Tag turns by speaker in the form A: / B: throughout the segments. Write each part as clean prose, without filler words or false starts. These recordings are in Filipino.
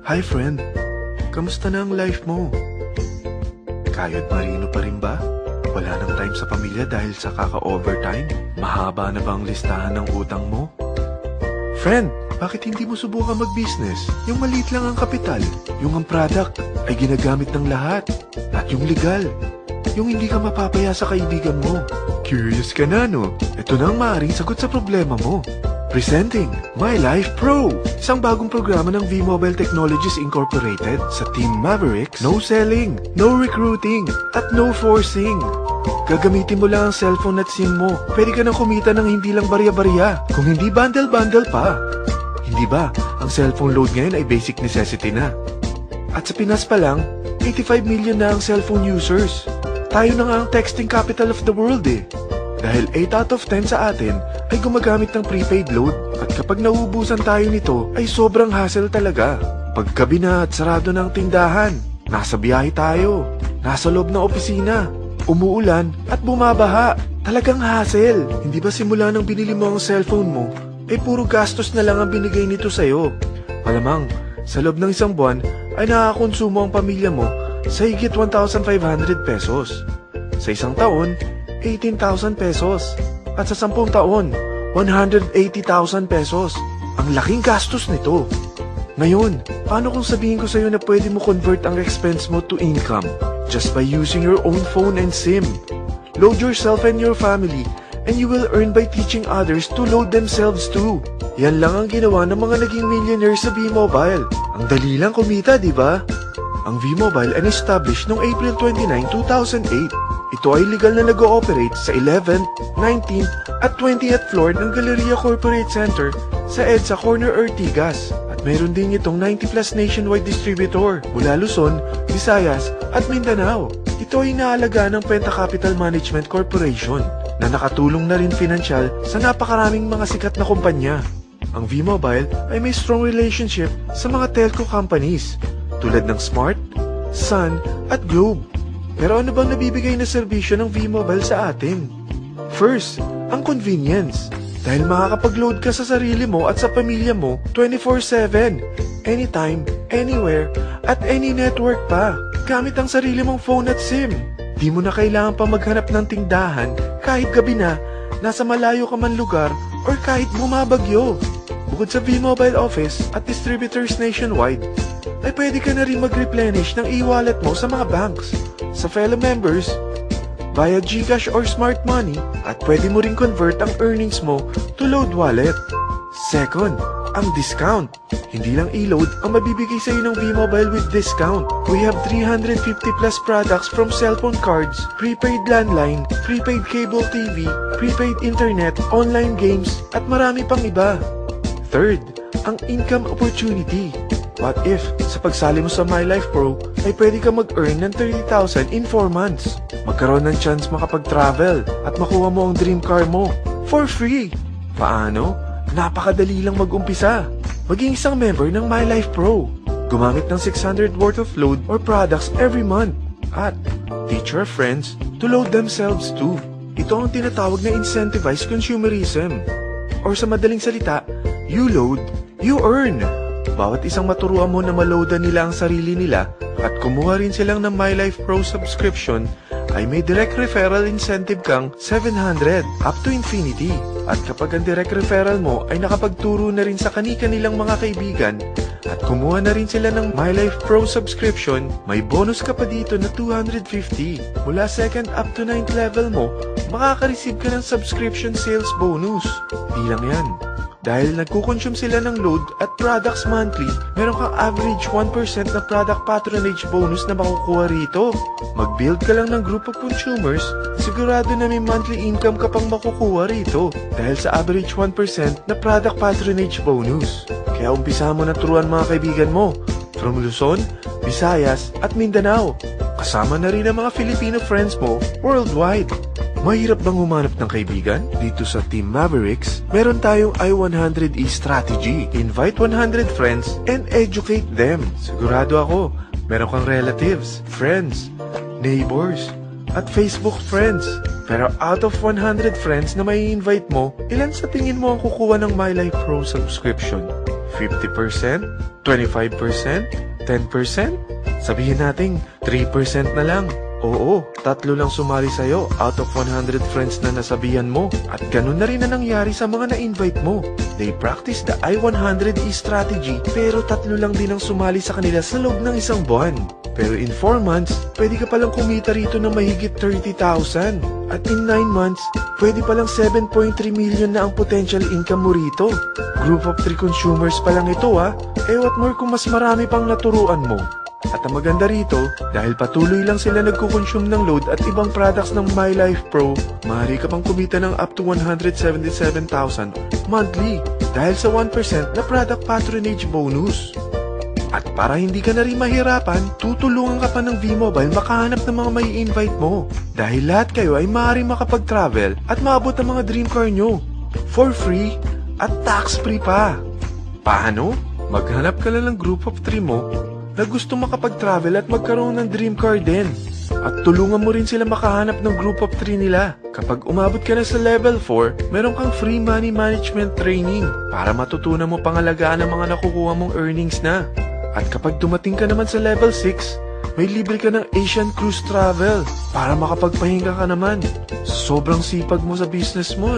A: Hi friend, kamusta na ang life mo? Kayod marino pa rin ba? Wala nang time sa pamilya dahil sa kaka-overtime? Mahaba na ba ang listahan ng utang mo? Friend, bakit hindi mo subukan mag-business? Yung maliit lang ang kapital, yung ang product ay ginagamit ng lahat, at yung legal, yung hindi ka mapapaya sa kaibigan mo. Curious ka na, no? Ito na ang maaaring sagot sa problema mo. Presenting My Life Pro, isang bagong programa ng V-Mobile Technologies Incorporated sa Team Mavericks. No selling, no recruiting, at no forcing. Gagamitin mo lang ang cellphone at SIM mo. Pwede ka nang kumita ng hindi lang barya-barya, kung hindi bundle-bundle pa. Hindi ba, ang cellphone load ngayon ay basic necessity na. At sa Pinas pa lang, 85 million na ang cellphone users. Tayo na nga ang texting capital of the world eh. Dahil 8 out of 10 sa atin ay gumagamit ng prepaid load. At kapag nauubusan tayo nito ay sobrang hassle talaga. Paggabi na at sarado ng tindahan, nasa biyahe tayo, nasa loob ng opisina, umuulan at bumabaha. Talagang hassle. Hindi ba simula nang binili mo ang cellphone mo, ay puro gastos na lang ang binigay nito sa'yo? Malamang, sa loob ng isang buwan ay nakakonsumo ang pamilya mo sa higit 1,500 pesos. Sa isang taon, 18,000 pesos. At sa 10 taon, 180,000 pesos. Ang laking gastos nito. Ngayon, paano kung sabihin ko sa'yo na pwede mo convert ang expense mo to income just by using your own phone and SIM? Load yourself and your family, and you will earn by teaching others to load themselves too. Yan lang ang ginawa ng mga naging millionaires sa V-Mobile. Ang dali lang kumita, di ba? Ang V-Mobile ay established noong April 29, 2008. Ito ay legal na nag-ooperate sa 11th, 19th at 20th floor ng Galleria Corporate Center sa EDSA Corner Ortigas. At mayroon din itong 90+ nationwide distributor mula Luzon, Visayas at Mindanao. Ito ay inaalagaan ng Penta Capital Management Corporation na nakatulong na rin pinansyal sa napakaraming mga sikat na kumpanya. Ang V-Mobile ay may strong relationship sa mga telco companies tulad ng Smart, Sun at Globe. Pero ano bang nabibigay na serbisyo ng V-Mobile sa atin? First, ang convenience. Dahil makakapag-load ka sa sarili mo at sa pamilya mo 24/7, anytime, anywhere, at any network pa. Gamit ang sarili mong phone at SIM. Di mo na kailangan pa maghanap ng tindahan kahit gabi na, nasa malayo ka man lugar, or kahit bumabagyo. Bukod sa V-Mobile office at distributors nationwide, ay pwede ka na rin mag-replenish ng e-wallet mo sa mga banks, sa fellow members, via GCash or Smart Money, at pwede mo rin convert ang earnings mo to load wallet. Second, ang discount. Hindi lang e-load ang mabibigay sa iyo ng V-Mobile with discount. We have 350+ products from cellphone cards, prepaid landline, prepaid cable TV, prepaid internet, online games, at marami pang iba. Third, ang income opportunity. What if, sa pagsali mo sa My Life Pro, ay pwede ka mag-earn ng 30,000 in 4 months? Magkaroon ng chance makapag-travel at makuha mo ang dream car mo for free. Paano? Napakadali lang mag-umpisa. Maging isang member ng My Life Pro. Gumamit ng 600 worth of load or products every month. At teach your friends to load themselves too. Ito ang tinatawag na incentivized consumerism. Or sa madaling salita, you load, you earn. Bawat isang maturuan mo na maloadan nila ang sarili nila at kumuha rin silang ng My Life Pro subscription, ay may direct referral incentive kang 700 up to infinity. At kapag ang direct referral mo ay nakapagturo na rin sa kani-kanilang mga kaibigan at kumuha na rin sila ng My Life Pro subscription, may bonus ka pa dito na 250. Mula 2nd up to 9th level mo, makaka-receive ka ng subscription sales bonus. Di lang yan. Dahil nagkukonsume sila ng load at products monthly, meron kang average 1% na product patronage bonus na makukuha rito. Mag-build ka lang ng group of consumers, sigurado na may monthly income ka pang makukuha rito dahil sa average 1% na product patronage bonus. Kaya umpisa mo na turuan mga kaibigan mo from Luzon, Visayas at Mindanao. Kasama na rin ang mga Filipino friends mo worldwide. Mahirap bang humanap ng kaibigan? Dito sa Team Mavericks, meron tayong I100E strategy. Invite 100 friends and educate them. Sigurado ako, meron kang relatives, friends, neighbors, at Facebook friends. Pero out of 100 friends na may invite mo, ilan sa tingin mo ang kukuha ng My Life Pro subscription? 50%? 25%? 10%? Sabihin nating 3% na lang. Oo, 3 lang sumali sa'yo out of 100 friends na nasabihan mo. At ganun na rin na nangyari sa mga na-invite mo. They practice the I-100E strategy pero 3 lang din ang sumali sa kanila sa loob ng isang buwan. Pero in 4 months, pwede ka palang kumita rito ng mahigit 30,000. At in 9 months, pwede palang 7.3 million na ang potential income mo rito. Group of 3 consumers pa lang ito Eh what more kung mas marami pang naturuan mo. At ang maganda rito, dahil patuloy lang sila nagkukonsume ng load at ibang products ng My Life Pro, maaari ka pang kumita ng up to 177,000 monthly dahil sa 1% na product patronage bonus. At para hindi ka na rin mahirapan, tutulungan ka pa ng V-Mobile makahanap ng mga may invite mo. Dahil lahat kayo ay maaaring makapag-travel at maabot ang mga dream car nyo. For free at tax-free pa. Paano? Maghanap ka lang ng group of 3 mo na gusto makapag-travel at magkaroon ng dream car din. At tulungan mo rin sila makahanap ng group of 3 nila. Kapag umabot ka na sa level 4, meron kang free money management training para matutunan mo pangalagaan ang mga nakukuha mong earnings na. At kapag dumating ka naman sa level 6, may libre ka ng Asian Cruise Travel para makapagpahinga ka naman. Sobrang sipag mo sa business mo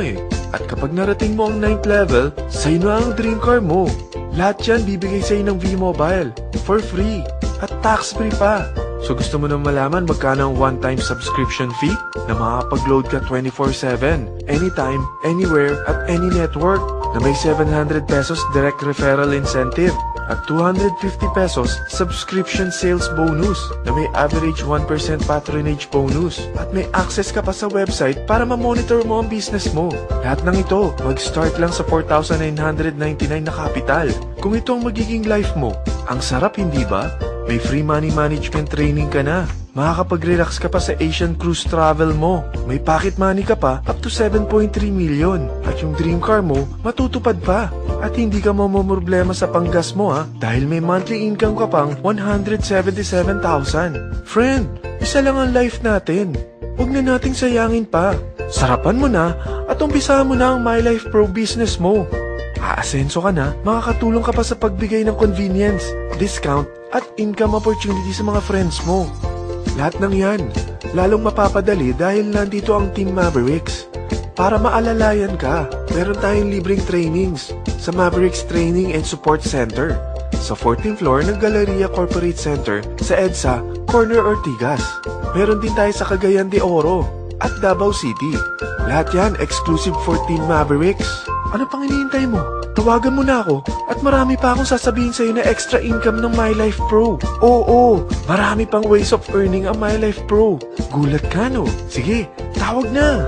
A: At kapag narating mo ang 9th level, sa'yo na ang dream car mo. Lahat yan bibigay sa'yo ng V-Mobile for free at tax-free pa. So gusto mo nang malaman magkano ang one-time subscription fee na makakapag-load ka 24/7, anytime, anywhere, at any network na may 700 pesos direct referral incentive at 250 pesos subscription sales bonus na may average 1% patronage bonus at may access ka pa sa website para ma-monitor mo ang business mo. Lahat ng ito, mag-start lang sa 4,999 na kapital. Kung ito ang magiging life mo, ang sarap hindi ba? May free money management training ka na. Makakapag-relax ka pa sa Asian Cruise Travel mo. May pocket money ka pa up to 7.3 million. At yung dream car mo, matutupad pa. At hindi ka mamomroblema sa panggas mo dahil may monthly income ka pang 177,000. Friend, isa lang ang life natin. Huwag na nating sayangin pa. Sarapan mo na at umpisahan mo na ang My Life Pro business mo. Aasenso ka na, makakatulong ka pa sa pagbigay ng convenience, discount, at income opportunity sa mga friends mo. Lahat ng yan, lalong mapapadali dahil nandito ang Team Mavericks. Para maalalayan ka, meron tayong libreng trainings sa Mavericks Training and Support Center sa 14th floor ng Galleria Corporate Center sa EDSA, Corner Ortigas. Meron din tayo sa Cagayan de Oro at Davao City. Lahat yan exclusive for Team Mavericks. Ano pang hinihintay mo? Tawagan mo na ako at marami pa akong sasabihin sa'yo na extra income ng My Life Pro. Oo, marami pang ways of earning ang My Life Pro. Gulat ka no? Sige, tawag na!